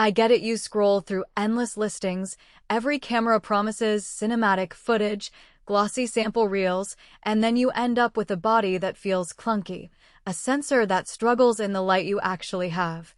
I get it, you scroll through endless listings, every camera promises cinematic footage, glossy sample reels, and then you end up with a body that feels clunky, a sensor that struggles in the light you actually have,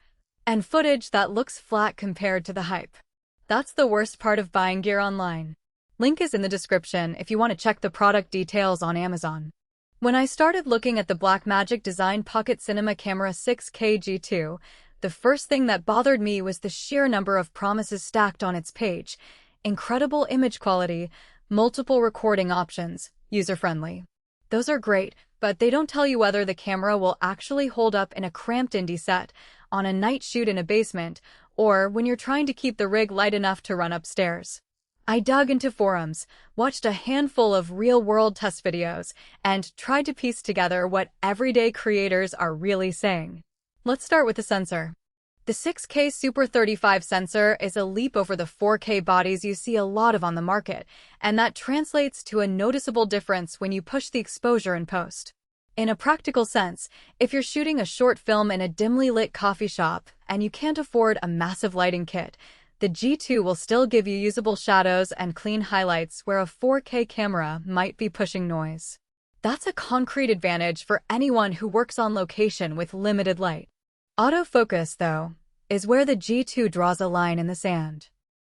and footage that looks flat compared to the hype. That's the worst part of buying gear online. Link is in the description if you want to check the product details on Amazon. When I started looking at the Blackmagic Design Pocket Cinema Camera 6K G2, the first thing that bothered me was the sheer number of promises stacked on its page. Incredible image quality, multiple recording options, user-friendly. Those are great, but they don't tell you whether the camera will actually hold up in a cramped indie set, on a night shoot in a basement, or when you're trying to keep the rig light enough to run upstairs. I dug into forums, watched a handful of real-world test videos, and tried to piece together what everyday creators are really saying. Let's start with the sensor. The 6K Super 35 sensor is a leap over the 4K bodies you see a lot of on the market, and that translates to a noticeable difference when you push the exposure in post. In a practical sense, if you're shooting a short film in a dimly lit coffee shop and you can't afford a massive lighting kit, the G2 will still give you usable shadows and clean highlights where a 4K camera might be pushing noise. That's a concrete advantage for anyone who works on location with limited light. Autofocus, though, is where the G2 draws a line in the sand.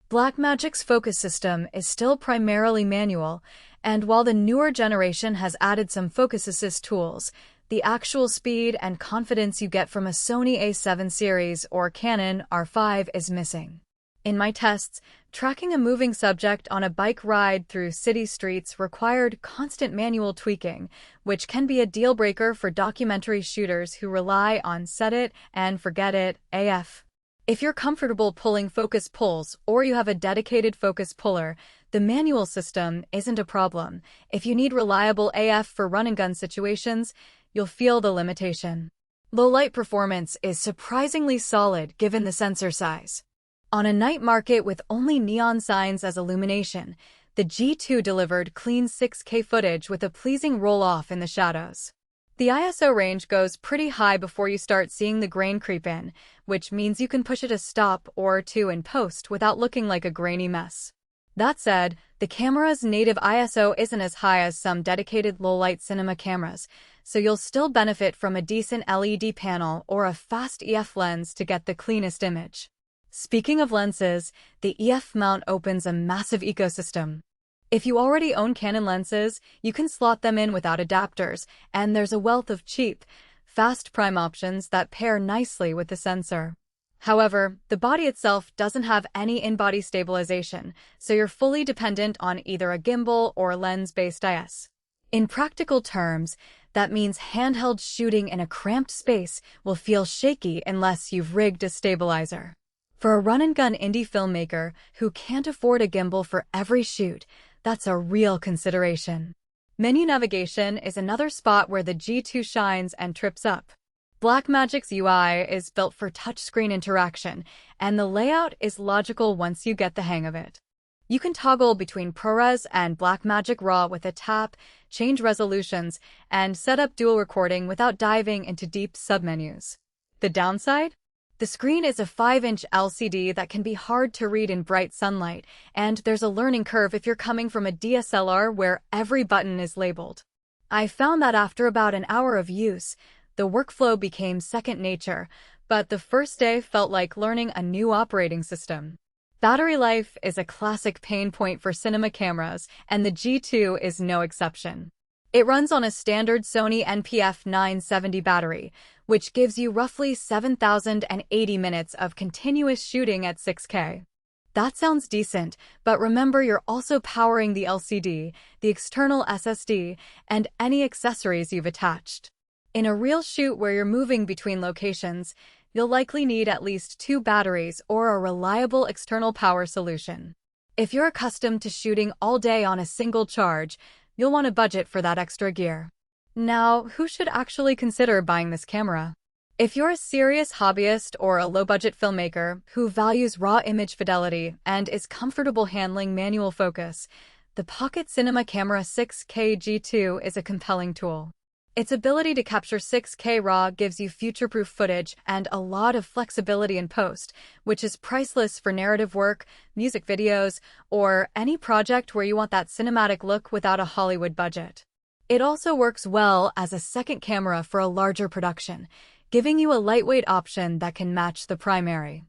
Blackmagic's focus system is still primarily manual, and while the newer generation has added some focus assist tools, the actual speed and confidence you get from a Sony A7 series or Canon R5 is missing. In my tests, tracking a moving subject on a bike ride through city streets required constant manual tweaking, which can be a deal-breaker for documentary shooters who rely on set-it-and-forget-it AF. If you're comfortable pulling focus pulls or you have a dedicated focus puller, the manual system isn't a problem. If you need reliable AF for run-and-gun situations, you'll feel the limitation. Low-light performance is surprisingly solid given the sensor size. On a night market with only neon signs as illumination, the G2 delivered clean 6K footage with a pleasing roll-off in the shadows. The ISO range goes pretty high before you start seeing the grain creep in, which means you can push it a stop or two in post without looking like a grainy mess. That said, the camera's native ISO isn't as high as some dedicated low-light cinema cameras, so you'll still benefit from a decent LED panel or a fast EF lens to get the cleanest image. Speaking of lenses, the EF mount opens a massive ecosystem. If you already own Canon lenses, you can slot them in without adapters, and there's a wealth of cheap, fast prime options that pair nicely with the sensor. However, the body itself doesn't have any in-body stabilization, so you're fully dependent on either a gimbal or lens-based IS. In practical terms, that means handheld shooting in a cramped space will feel shaky unless you've rigged a stabilizer. For a run-and-gun indie filmmaker who can't afford a gimbal for every shoot, that's a real consideration. Menu navigation is another spot where the G2 shines and trips up. Blackmagic's UI is built for touchscreen interaction, and the layout is logical once you get the hang of it. You can toggle between ProRes and Blackmagic RAW with a tap, change resolutions, and set up dual recording without diving into deep submenus. The downside? The screen is a 5-inch LCD that can be hard to read in bright sunlight, and there's a learning curve if you're coming from a DSLR where every button is labeled. I found that after about an hour of use, the workflow became second nature, but the first day felt like learning a new operating system. Battery life is a classic pain point for cinema cameras, and the G2 is no exception. It runs on a standard Sony NPF 970 battery, which gives you roughly 7,080 minutes of continuous shooting at 6K. That sounds decent, but remember you're also powering the LCD, the external SSD, and any accessories you've attached. In a real shoot where you're moving between locations, you'll likely need at least 2 batteries or a reliable external power solution. If you're accustomed to shooting all day on a single charge, you'll want a budget for that extra gear. Now, who should actually consider buying this camera? If you're a serious hobbyist or a low-budget filmmaker who values raw image fidelity and is comfortable handling manual focus, the Pocket Cinema Camera 6K G2 is a compelling tool. Its ability to capture 6K RAW gives you future-proof footage and a lot of flexibility in post, which is priceless for narrative work, music videos, or any project where you want that cinematic look without a Hollywood budget. It also works well as a second camera for a larger production, giving you a lightweight option that can match the primary.